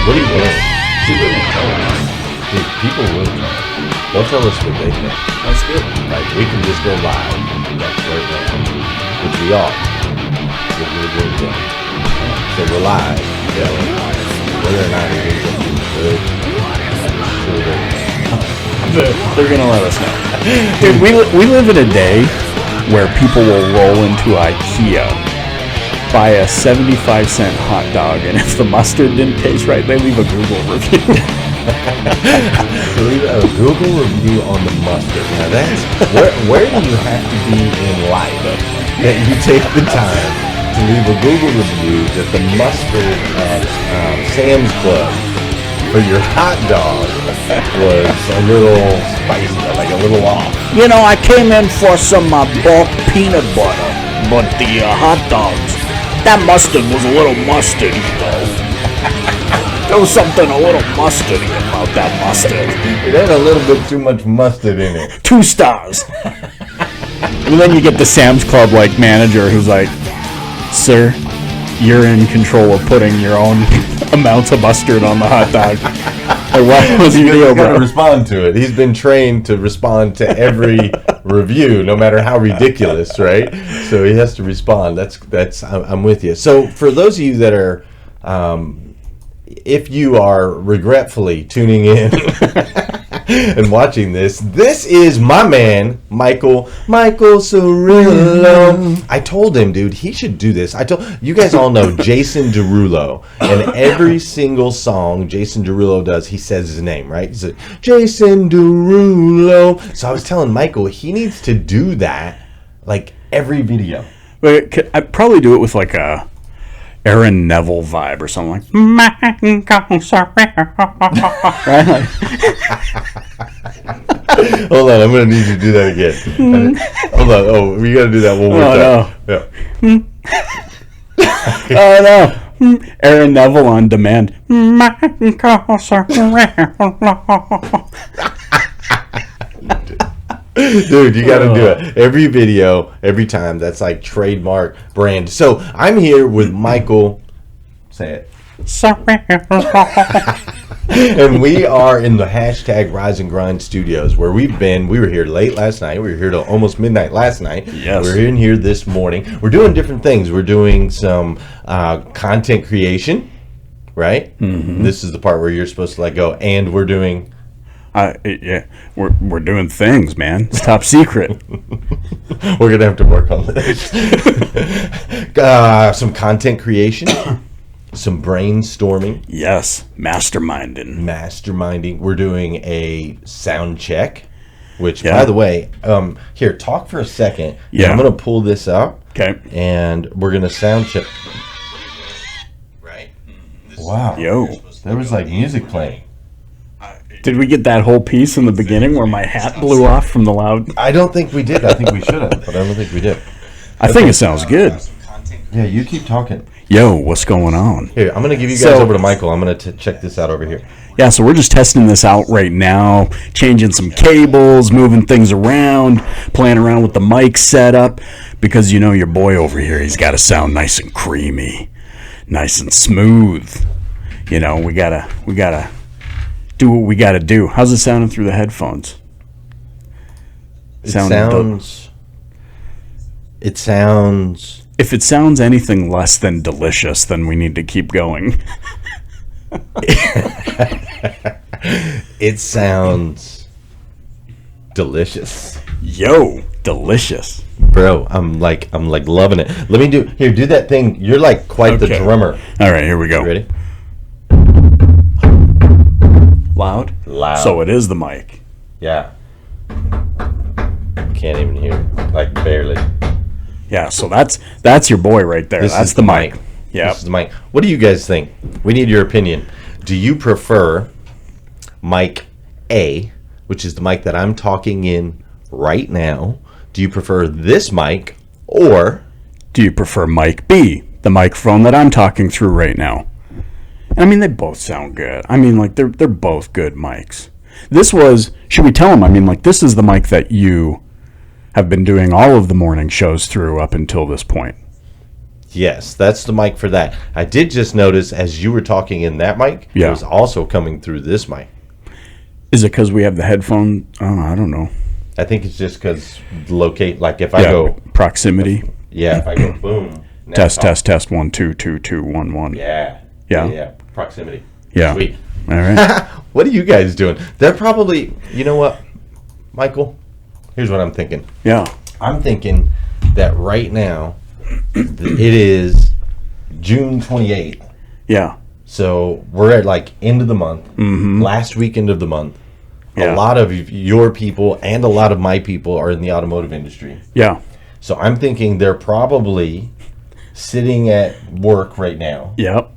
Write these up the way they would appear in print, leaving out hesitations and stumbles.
What do you think? Dude, people will know. They'll tell us what they think. That's good. Like, we can just go live. That's right now. Which we are. What we're doing today. So we're live. Yeah. Whether or not it ends up being good, I'm sure They're gonna let us know. Dude, we live in a day where people will roll into IKEA, buy a 75-cent hot dog, and if the mustard didn't taste right, they leave a Google review. leave a Google review on the mustard. Now that's where do you have to be in life that you take the time to leave a Google review that the mustard at Sam's Club for your hot dog was a little spicy, like a little off. You know, I came in for some bulk peanut butter, but the hot dogs, that mustard was a little mustardy, though. There was something a little mustardy about that mustard. It had a little bit too much mustard in it. 2 stars. And then you get the Sam's Club manager who's like, "Sir, you're in control of putting your own amounts of mustard on the hot dog." Like, what was your deal, He's got to bro? respond to it. He's been trained to respond to every review, no matter how ridiculous, right? So he has to respond. That's. I'm with you. So for those of you that are, if you are regretfully tuning in and watching this is my man, Michael Cirillo. I told him, dude, he should do this. You guys all know Jason Derulo, and every single song Jason Derulo does, he says his name, right? He's like, Jason Derulo. So I was telling Michael, he needs to do that, like, every video. But I'd probably do it with like a Aaron Neville vibe or something like right? Hold on, I'm going to need you to do that again. Hold on. Oh, we got to do that one more time. No. Yeah. Oh no. Aaron Neville on demand. Dude, you got to do it. Every video, every time. That's like trademark brand. So I'm here with Michael. Say it. And we are in the hashtag Rise and Grind studios where we've been. We were here late last night. We were here till almost midnight last night. Yes. We're in here this morning. We're doing different things. We're doing some content creation, right? Mm-hmm. This is the part where you're supposed to let go. And we're doing... yeah, we're doing things, man. It's top secret. We're going to have to work on this. Some content creation. Some brainstorming. Yes, Masterminding. We're doing a sound check, which, Yeah. by the way, here, talk for a second. Yeah. I'm going to pull this up. Okay. And we're going to sound check. Right. Wow. Yo. There was like music playing. Did we get that whole piece in the beginning where my hat blew off from the loud? I don't think we did. I think we should have, but I don't think we did. I think it sounds good. Yeah, you keep talking. Yo, what's going on? Here, I'm going to give you guys So- over to Michael. I'm going to check this out over here. Yeah, so we're just testing this out right now, changing some cables, moving things around, playing around with the mic setup, because you know your boy over here, he's got to sound nice and creamy, nice and smooth. You know, we gotta do what we gotta do. How's it sounding through the headphones? It sounds. If it sounds anything less than delicious, then we need to keep going. It sounds delicious. Yo, delicious. Bro, I'm like loving it. Let me do that thing. You're like quite the Okay. drummer. All right, here we go. You ready? Loud? Loud. So it is the mic. Yeah. Can't even hear it. Like barely. Yeah, so that's your boy right there. This That's is the mic. Yeah. This is the mic. What do you guys think? We need your opinion. Do you prefer mic A, which is the mic that I'm talking in right now? Do you prefer this mic, or Do you prefer mic B, the microphone that I'm talking through right now? I mean, they both sound good. I mean, like, they're both good mics. Should we tell them? I mean, like, this is the mic that you have been doing all of the morning shows through up until this point. Yes, that's the mic for that. I did just notice as you were talking in that mic, it was also coming through this mic. Is it because we have the headphone? Oh, I don't know. I think it's just because locate, like if I go... Proximity. If I go boom. Test, 1, 2, 2, 2, 1, 1. Yeah. Proximity. Yeah. Sweet. All right. What are you guys doing? They're probably, you know what, Michael? Here's what I'm thinking. Yeah. I'm thinking that right now, it is June 28th. Yeah. So we're at like end of the month, last weekend of the month. A lot of your people and a lot of my people are in the automotive industry. Yeah. So I'm thinking they're probably sitting at work right now. Yep.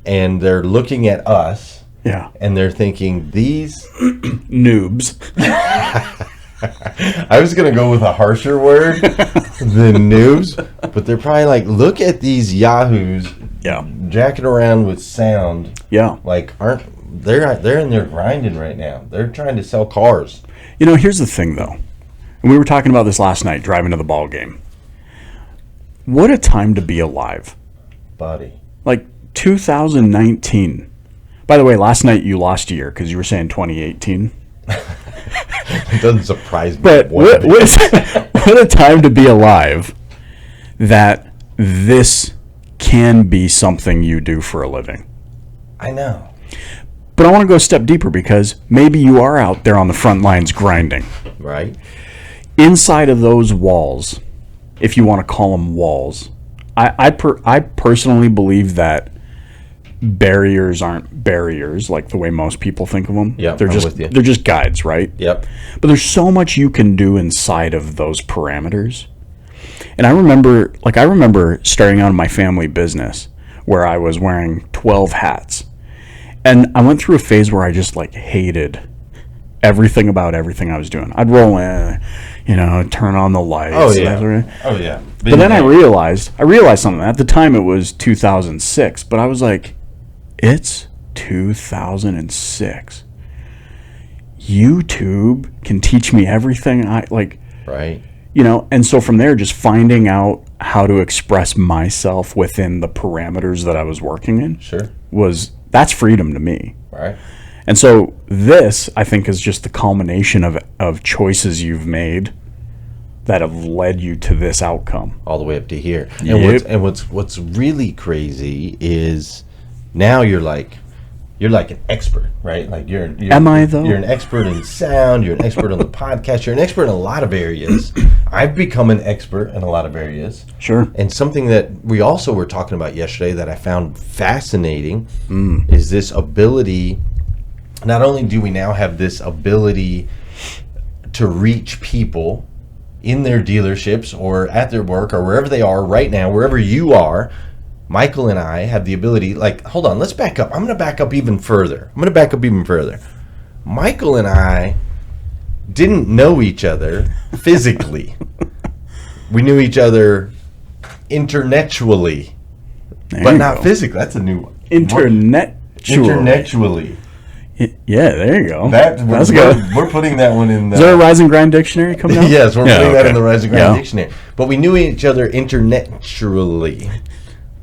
And they're looking at us. Yeah. And they're thinking, these noobs. I was going to go with a harsher word than noobs, but they're probably like, look at these yahoos jacking around with sound. Yeah. Like, they're in there grinding right now. They're trying to sell cars. You know, here's the thing, though. And we were talking about this last night, driving to the ball game. What a time to be alive. Buddy. Like, 2019. By the way, last night you lost a year because you were saying 2018. It doesn't surprise me. But what a time to be alive that this can be something you do for a living. I know. But I want to go a step deeper because maybe you are out there on the front lines grinding. Right. Inside of those walls, if you want to call them walls, I personally believe that barriers aren't barriers like the way most people think of them. Yeah, they're just guides, right? Yep. But there's so much you can do inside of those parameters. And I remember starting out my family business where I was wearing 12 hats. And I went through a phase where I just like hated everything about everything I was doing. I'd roll in, turn on the lights. Oh yeah. But then I realized something. At the time it was 2006, but I was like, it's 2006. YouTube can teach me everything I like. Right. And so from there, just finding out how to express myself within the parameters that I was working in. Sure. That's freedom to me. Right. And so this, I think, is just the culmination of choices you've made that have led you to this outcome. All the way up to here. And what's really crazy is now you're like an expert, right? Like you're Am I though? You're an expert in sound, you're an expert on the podcast, you're an expert in a lot of areas. I've become an expert in a lot of areas. Sure. And something that we also were talking about yesterday that I found fascinating is this ability. Not only do we now have this ability to reach people in their dealerships or at their work or wherever they are right now, wherever you are, Michael and I have the ability, like, hold on, let's back up. I'm going to back up even further. Michael and I didn't know each other physically. We knew each other internetually, but not physically. That's a new one. Internetually. Yeah, there you go. That's good. We're putting that one in. Is there a Rise and Grind dictionary coming out? Yes, we're putting that in the Rise and Grind dictionary. But we knew each other internetually,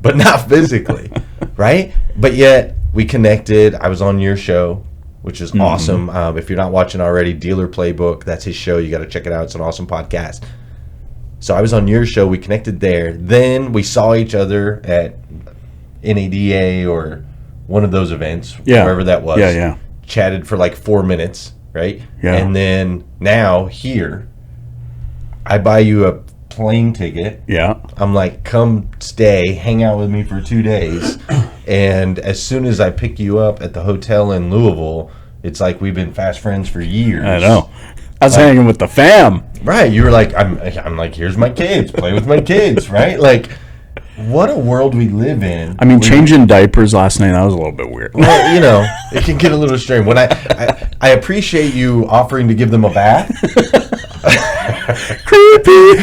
but not physically, right? But yet we connected. I was on your show, which is awesome. If you're not watching already, Dealer Playbook, that's his show. You got to check it out. It's an awesome podcast. So I was on your show. We connected there. Then we saw each other at NADA or one of those events, wherever that was. Yeah. Chatted for like 4 minutes, right? Yeah. And then now here, I buy you a plane ticket. Yeah. I'm like, come stay, hang out with me for 2 days. And as soon as I pick you up at the hotel in Louisville, it's like we've been fast friends for years. I know. I was hanging with the fam. Right. You were like, I'm like, here's my kids. Play with my kids, right? Like, what a world we live in. I mean, changing diapers last night, that was a little bit weird. Well, it can get a little strange. When I appreciate you offering to give them a bath. Creepy.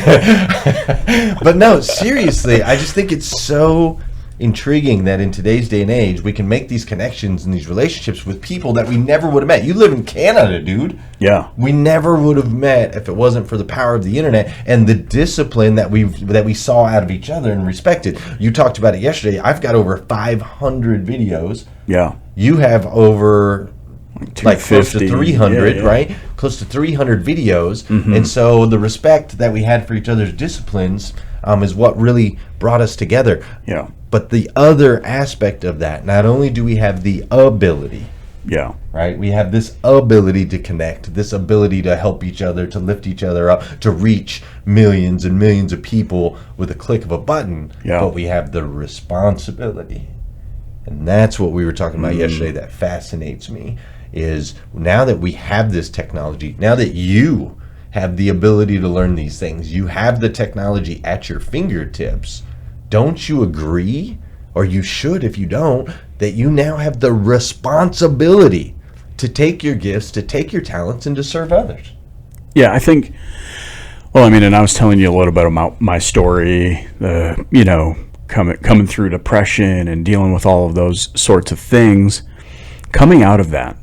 But no, seriously, I just think it's so intriguing that in today's day and age, we can make these connections and these relationships with people that we never would have met. You live in Canada, dude. Yeah. We never would have met if it wasn't for the power of the internet and the discipline that we saw out of each other and respected. You talked about it yesterday. I've got over 500 videos. Yeah. You have over like close to 300, yeah. right? Close to 300 videos. And so the respect that we had for each other's disciplines is what really brought us together. Yeah. But the other aspect of that, not only do we have the ability, Yeah. right? We have this ability to connect, this ability to help each other, to lift each other up, to reach millions and millions of people with a click of a button. Yeah. But we have the responsibility. And that's what we were talking about yesterday that fascinates me, is now that we have this technology, now that you have the ability to learn these things, you have the technology at your fingertips, don't you agree, or you should if you don't, that you now have the responsibility to take your gifts, to take your talents, and to serve others? Yeah, I think, well, I mean, and I was telling you a little bit about my story, coming through depression and dealing with all of those sorts of things. Coming out of that,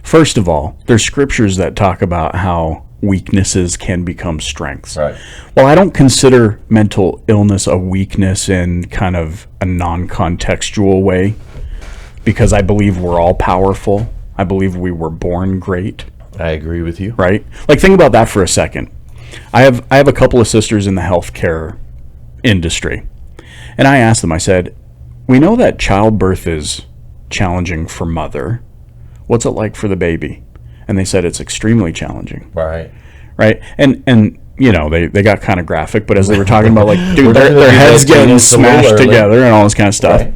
first of all, there's scriptures that talk about how weaknesses can become strengths. Right. Well, I don't consider mental illness a weakness in kind of a non-contextual way, because I believe we're all powerful. I believe we were born great. I agree with you. Right? Like, think about that for a second. I have a couple of sisters in the healthcare industry, and I asked them, I said, we know that childbirth is challenging for mother. What's it like for the baby? And they said it's extremely challenging. Right. Right? And they got kind of graphic, but as they were talking about, like, dude, their gonna do heads that to you getting just a little smashed early. together and all this kind of stuff. Right.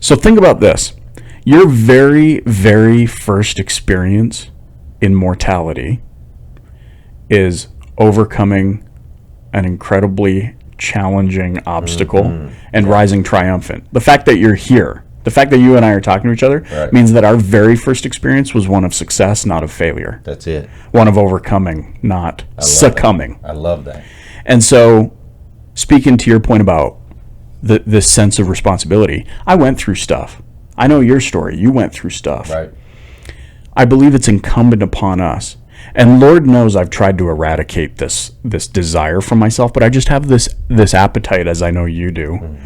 So think about this. Your very, very first experience in mortality is overcoming an incredibly challenging obstacle and rising triumphant. The fact that you're here, the fact that you and I are talking to each other, Right. means that our very first experience was one of success, not of failure. That's it. One of overcoming, not succumbing. I love that. And so, speaking to your point about this sense of responsibility, I went through stuff. I know your story. You went through stuff. Right. I believe it's incumbent upon us. And Lord knows I've tried to eradicate this desire from myself, but I just have this appetite, as I know you do,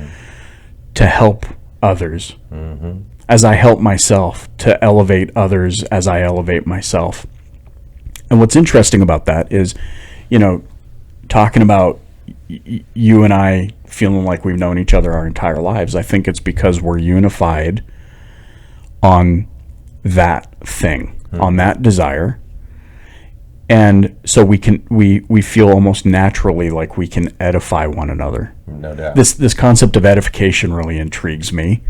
to help others. As I help myself, to elevate others as I elevate myself. And what's interesting about that is, talking about you and I feeling like we've known each other our entire lives, I think it's because we're unified on that thing, on that desire. And so we feel almost naturally like we can edify one another. No doubt. This concept of edification really intrigues me.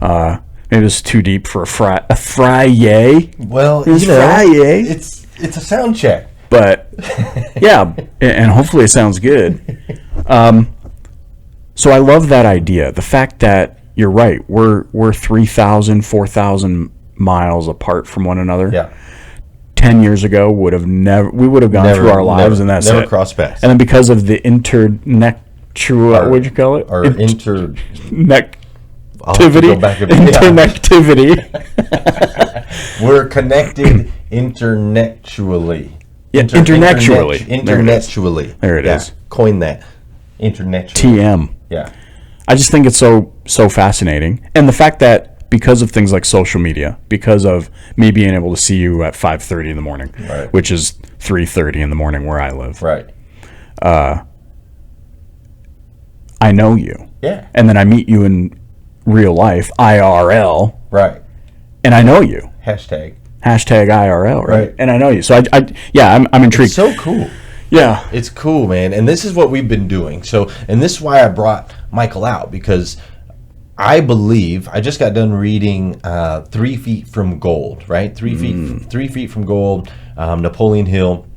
Maybe it's too deep for a Friday. Well, It's Friday. it's a sound check. But yeah, and hopefully it sounds good. So I love that idea. The fact that you're right, we're 3,000, 4,000 miles apart from one another. Yeah. 10 years ago we would have gone through our lives, and that's never it. crossed paths. And then because of the what'd you call it? Or I'll have to go back and- Interconnectivity. We're connected internationally. Yeah, internationally. Internationally. There it is. Coin that. Internationally. TM. Yeah. I just think it's so fascinating. And the fact that because of things like social media, because of me being able to see you at 5:30 in the morning, Right. which is 3:30 in the morning where I live, Right. I know you. Yeah. And then I meet you in real life, IRL, Right. and I know you. Hashtag. #IRL, right? Right. And I know you. So I'm intrigued. It's so cool. Yeah. It's cool, man. And this is what we've been doing. And this is why I brought Michael out, because I believe I just got done reading 3 Feet from Gold, right? 3 Feet from Gold, Napoleon Hill,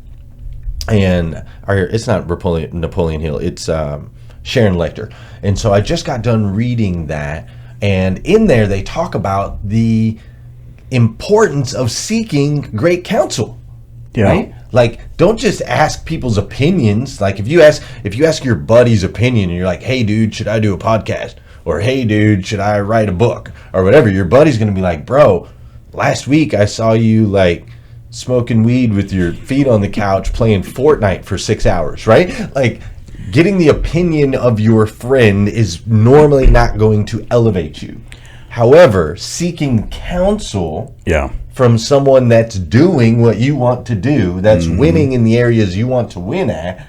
it's not Napoleon Hill, it's Sharon Lecter. And so I just got done reading that, and in there they talk about the importance of seeking great counsel. Yeah. Right? Like, don't just ask people's opinions. Like, if you ask your buddy's opinion and you're like, hey dude, should I do a podcast? or hey dude, should I write a book or whatever, your buddy's going to be like, bro, last week I saw you like smoking weed with your feet on the couch playing Fortnite for 6 hours, right? Like, getting the opinion of your friend is normally not going to elevate you. However, seeking counsel from someone that's doing what you want to do, that's winning in the areas you want to win at,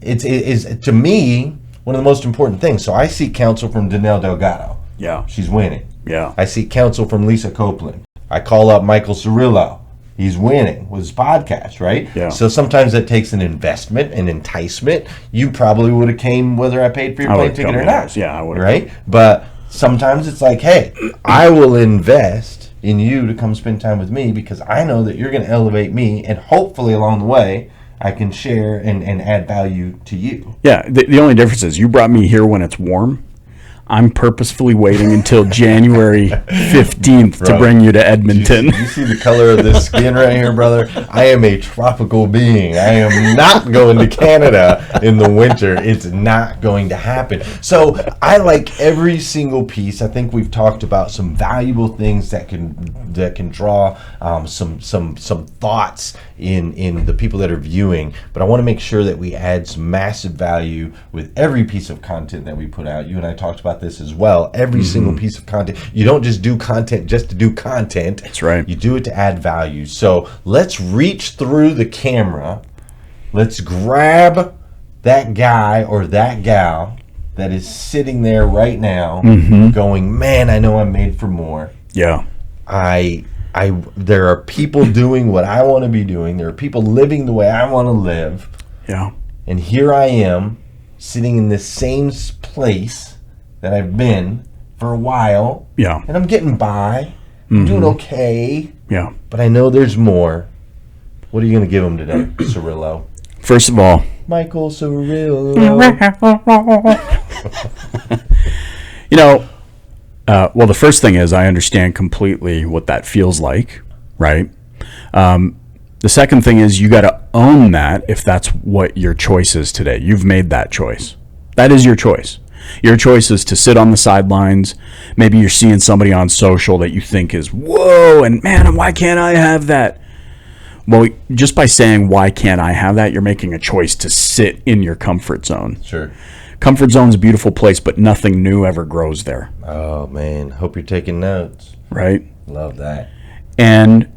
is to me one of the most important things. So I seek counsel from Danelle Delgado. Yeah. She's winning. Yeah. I seek counsel from Lisa Copeland. I call up Michael Cirillo. He's winning with his podcast, right? Yeah. So sometimes that takes an investment, an enticement. You probably would have came whether I paid for your plane ticket or not. Yeah, I would have. Right? But sometimes it's like, hey, I will invest in you to come spend time with me because I know that you're going to elevate me, and hopefully along the way I can share and add value to you. Yeah, the only difference is you brought me here when it's warm. I'm purposefully waiting until January 15th to bring you to Edmonton. You see the color of this skin right here, brother? I am a tropical being. I am not going to Canada in the winter. It's not going to happen. So I like every single piece. I think we've talked about some valuable things that can draw some thoughts in the people that are viewing. But I want to make sure that we add some massive value with every piece of content that we put out. You and I talked about this as well. Every single piece of content. You don't just do content just to do content. That's right. You do it to add value. So let's reach through the camera. Let's grab that guy or that gal that is sitting there right now going, man, I know I'm made for more. Yeah. There are people doing what I want to be doing. There are people living the way I want to live. Yeah. And here I am sitting in this same place that I've been for a while. Yeah. And I'm getting by. I'm doing okay. Yeah. But I know there's more. What are you going to give them today, Cirillo? First of all, Michael Cirillo. Well, the first thing is I understand completely what that feels like, right? The second thing is you got to own that if that's what your choice is today. You've made that choice. That is your choice. Your choice is to sit on the sidelines. Maybe you're seeing somebody on social that you think is, whoa, and man, why can't I have that? Well, just by saying, why can't I have that, you're making a choice to sit in your comfort zone. Sure. Comfort zone's a beautiful place, but nothing new ever grows there. Oh, man. Hope you're taking notes. Right? Love that. And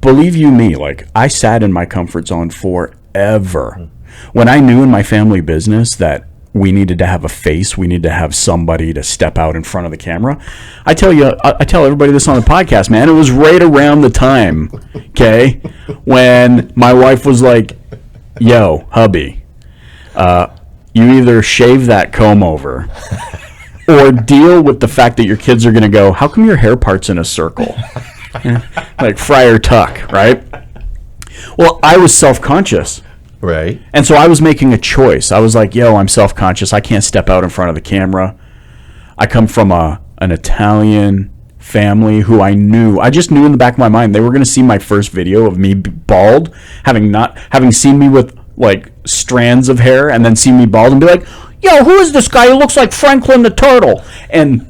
believe you me, like, I sat in my comfort zone forever. When I knew in my family business that we needed to have a face, we needed to have somebody to step out in front of the camera. I tell everybody this on the podcast, man, it was right around the time, okay, when my wife was like, yo, hubby, you either shave that comb over or deal with the fact that your kids are going to go, how come your hair part's in a circle? Like Friar Tuck, right? Well, I was self-conscious. Right. And so I was making a choice. I was like, yo, I'm self-conscious. I can't step out in front of the camera. I come from an Italian family who I just knew in the back of my mind they were going to see my first video of me bald, having seen me with like strands of hair and then see me bald and be like, yo, who is this guy who looks like Franklin the Turtle? And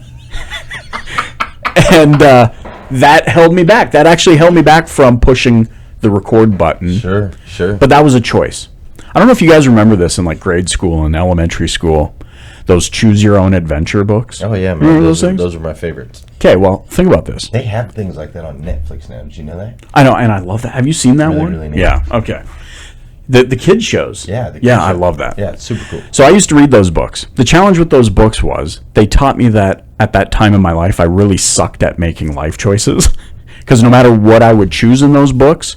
that held me back. That actually held me back from pushing the record button. Sure. But that was a choice. I don't know if you guys remember this in like grade school and elementary school, those choose your own adventure books. Oh, yeah, man. Remember those things? Those are my favorites. Okay, well, think about this. They have things like that on Netflix now. Did you know that? I know, and I love that. Have you seen that one? Really neat. Yeah, okay. The kids shows. Yeah, I love that. Yeah, it's super cool. So I used to read those books. The challenge with those books was they taught me that at that time in my life, I really sucked at making life choices. Because no matter what I would choose in those books,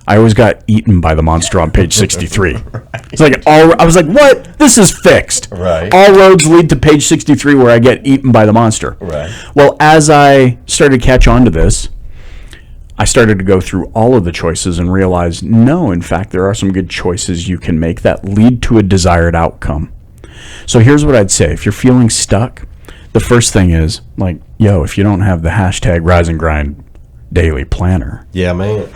I always got eaten by the monster on page 63. Right. It's like I was like, what? This is fixed. Right. All roads lead to page 63 where I get eaten by the monster. Right. Well, as I started to catch on to this, I started to go through all of the choices and realize, no, in fact, there are some good choices you can make that lead to a desired outcome. So here's what I'd say. If you're feeling stuck, the first thing is, like, yo, if you don't have the hashtag Rise and Grind daily planner. Yeah, man.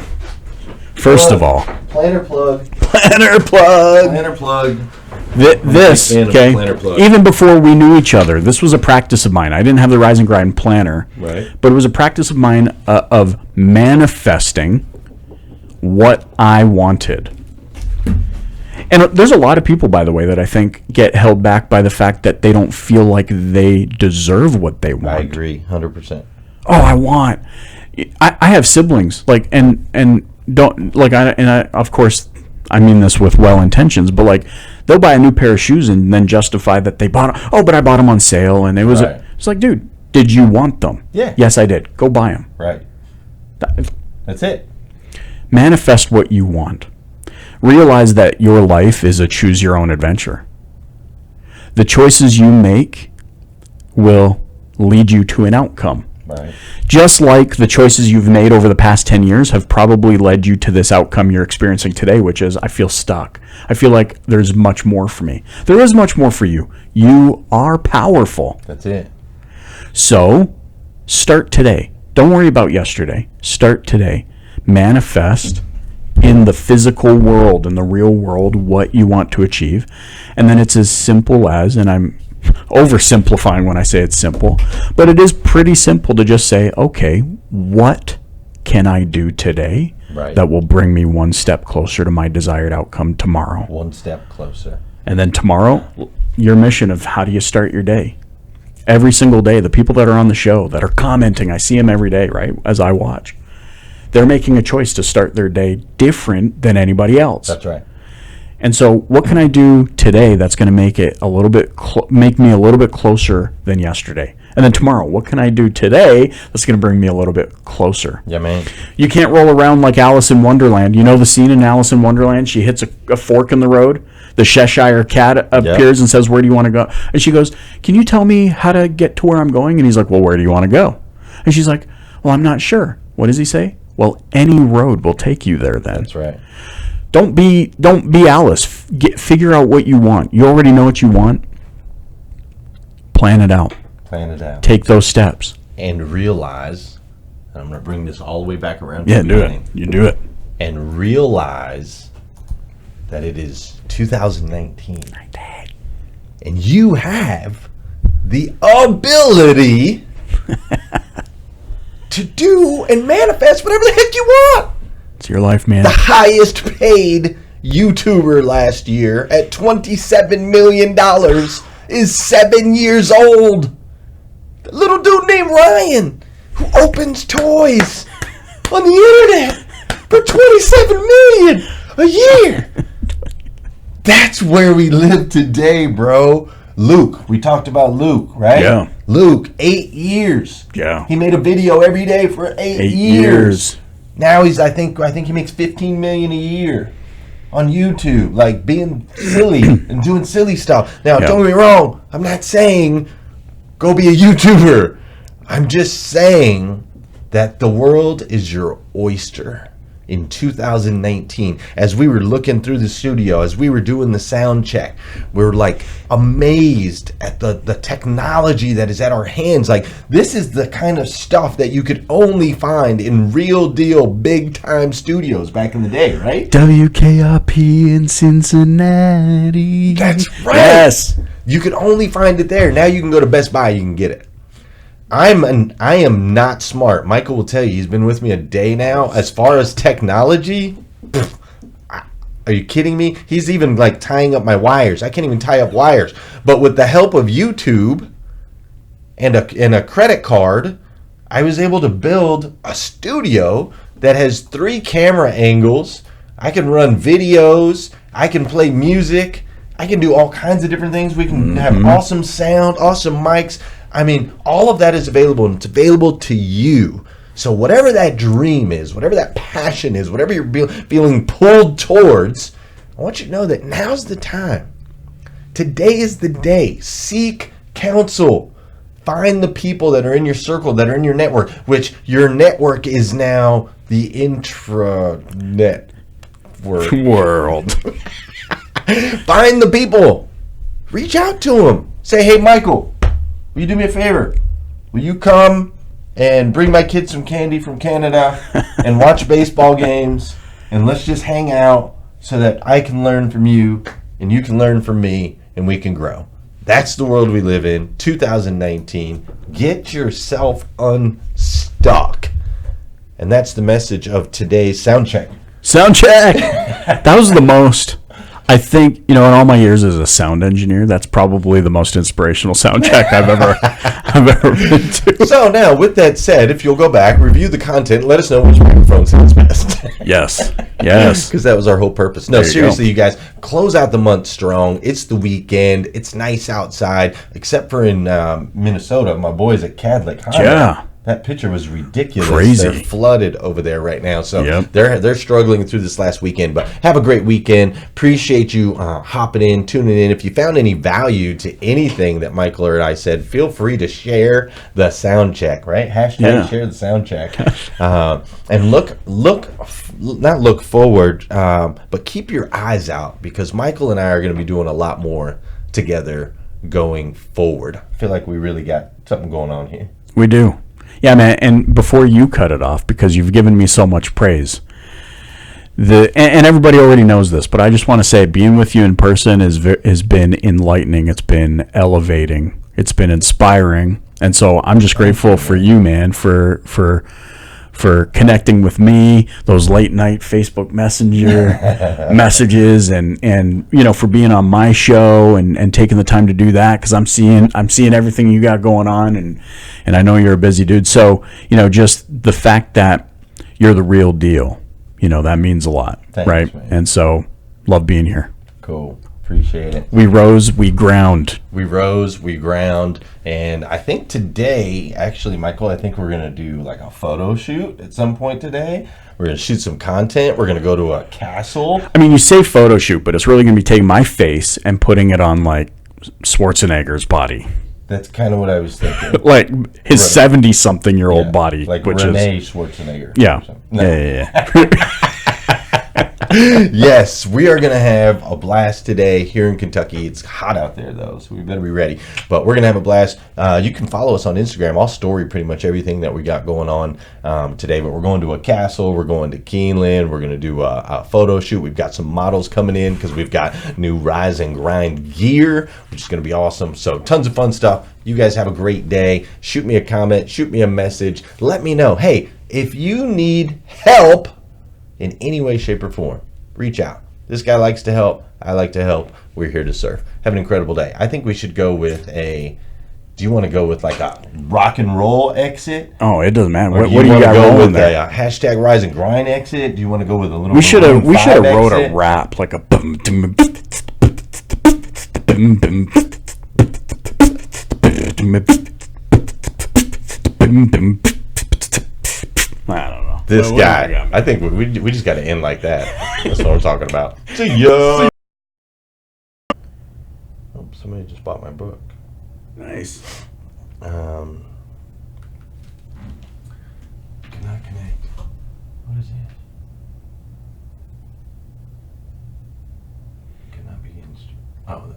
First of all, Planner plug. Planner plug. Planner plug. This, fan of okay, planner plug. even before we knew each other, this was a practice of mine. I didn't have the Rise and Grind planner, Right. but it was a practice of mine of manifesting what I wanted. And there's a lot of people, by the way, that I think get held back by the fact that they don't feel like they deserve what they want. I agree, 100%. Oh, I have siblings, like, and don't, like, I of course, I mean this with well intentions, but like, they'll buy a new pair of shoes and then justify that they bought, oh, but I bought them on sale, and it was, Right. it's like, dude, did you want them? Yeah. Yes, I did. Go buy them. Right. That's it. Manifest what you want. Realize that your life is a choose your own adventure. The choices you make will lead you to an outcome. Right. Just like the choices you've made over the past 10 years have probably led you to this outcome you're experiencing today, which is, I feel stuck. I feel like there's much more for me. There is much more for you. You are powerful. That's it. So, start today. Don't worry about yesterday. Start today. Manifest in the physical world, in the real world, what you want to achieve. And then it's as simple as, and I'm oversimplifying when I say it's simple, but it is pretty simple to just say, okay, what can I do today Right. that will bring me one step closer to my desired outcome tomorrow? One step closer. And then tomorrow, your mission of how do you start your day? Every single day, the people that are on the show, that are commenting, I see them every day, right, as I watch. They're making a choice to start their day different than anybody else. That's right. And so, what can I do today that's going to make it a little bit make me a little bit closer than yesterday? And then tomorrow, what can I do today that's going to bring me a little bit closer? Yeah, man. You can't roll around like Alice in Wonderland. You know the scene in Alice in Wonderland? She hits a fork in the road. The Cheshire Cat appears and says, "Where do you want to go?" And she goes, "Can you tell me how to get to where I'm going?" And he's like, "Well, where do you want to go?" And she's like, "Well, I'm not sure." What does he say? Well, any road will take you there then. That's right. Don't be Alice. Figure out what you want. You already know what you want. Plan it out. Plan it out. Take those steps. And realize, and I'm going to bring this all the way back around. Yeah, the do beginning. it. You do it. And realize that it is 2019. And you have the ability to do and manifest whatever the heck you want. It's your life, man. The highest paid YouTuber last year at $27 million is 7 years old. The little dude named Ryan who opens toys on the internet for $27 million a year. That's where we live today, bro. Luke, we talked about Luke, right? Yeah. Luke, 8 years. Yeah. He made a video every day for 8 years. Now I think he makes $15 million a year on YouTube, like being silly and doing silly stuff. Now, don't get me wrong, I'm not saying go be a YouTuber. I'm just saying that the world is your oyster in 2019. As we were looking through the studio, as we were doing the sound check, we were like amazed at the technology that is at our hands. Like, this is the kind of stuff that you could only find in real deal big time studios back in the day, right? WKRP in Cincinnati. That's right. Yes. You could only find it there. Now you can go to Best Buy, you can get it. I am not smart. Michael will tell you, he's been with me a day now. As far as technology, are you kidding me? He's even like tying up my wires. I can't even tie up wires. But with the help of YouTube and a credit card, I was able to build a studio that has 3 camera angles. I can run videos. I can play music. I can do all kinds of different things. We can have awesome sound, awesome mics. I mean, all of that is available, and it's available to you. So whatever that dream is, whatever that passion is, whatever you're feeling pulled towards, I want you to know that now's the time. Today is the day. Seek counsel. Find the people that are in your circle, that are in your network, which your network is now the intranet World. Find the people. Reach out to them. Say, hey, Michael, will you do me a favor? Will you come and bring my kids some candy from Canada and watch baseball games, and let's just hang out so that I can learn from you and you can learn from me, and we can grow. That's the world we live in, 2019. Get yourself unstuck. And that's the message of today's sound check. Sound check. That was the most, I think, in all my years as a sound engineer, that's probably the most inspirational sound check I've ever been to. So now, with that said, if you'll go back, review the content, let us know which microphone sounds best. Yes. Because that was our whole purpose. No, seriously, you guys, close out the month strong. It's the weekend. It's nice outside, except for in Minnesota. My boys at Cadlick Honda. Yeah. That picture was ridiculous. Crazy. They're flooded over there right now. So Yep. they're struggling through this last weekend. But have a great weekend. Appreciate you hopping in, tuning in. If you found any value to anything that Michael or I said, feel free to share the sound check, right? Hashtag share the sound check. And not look forward, but keep your eyes out, because Michael and I are going to be doing a lot more together going forward. I feel like we really got something going on here. We do. Yeah, man, and before you cut it off, because you've given me so much praise, and everybody already knows this, but I just want to say, being with you in person has been enlightening. It's been elevating. It's been inspiring. And so I'm just grateful for you, man, for connecting with me, those late night Facebook Messenger messages, and for being on my show and taking the time to do that, because I'm seeing everything you got going on, and I know you're a busy dude. So just the fact that you're the real deal, that means a lot. Thanks, right? Man. And so love being here. Cool. Appreciate it. We rose, we ground. We rose, we ground, and I think today, actually, Michael, I think we're going to do like a photo shoot at some point today. We're going to shoot some content. We're going to go to a castle. I mean, you say photo shoot, but it's really going to be taking my face and putting it on like Schwarzenegger's body. That's kind of what I was thinking. Like his 70-something-year-old body. Like which Renee is, Schwarzenegger. Yeah. No. Yeah. Yes, we are going to have a blast today here in Kentucky. It's hot out there, though, so we better be ready. But we're going to have a blast. You can follow us on Instagram. I'll story pretty much everything that we got going on today. But we're going to a castle. We're going to Keeneland. We're going to do a photo shoot. We've got some models coming in because we've got new Rise and Grind gear, which is going to be awesome. So tons of fun stuff. You guys have a great day. Shoot me a comment. Shoot me a message. Let me know. Hey, if you need help in any way, shape, or form, reach out. This guy likes to help. I like to help. We're here to serve. Have an incredible day. I think we should go with do you want to go with like a rock and roll exit? Oh, it doesn't matter. Or What do you got go rolling with there? a hashtag Rise and Grind exit? Do you want to go with a little We should have wrote exit? a rap, like a I don't know. This guy. I think we just got to end like that. That's what I'm talking about. See ya. Oh, somebody just bought my book. Nice. Cannot connect. What is it? Cannot be Oh,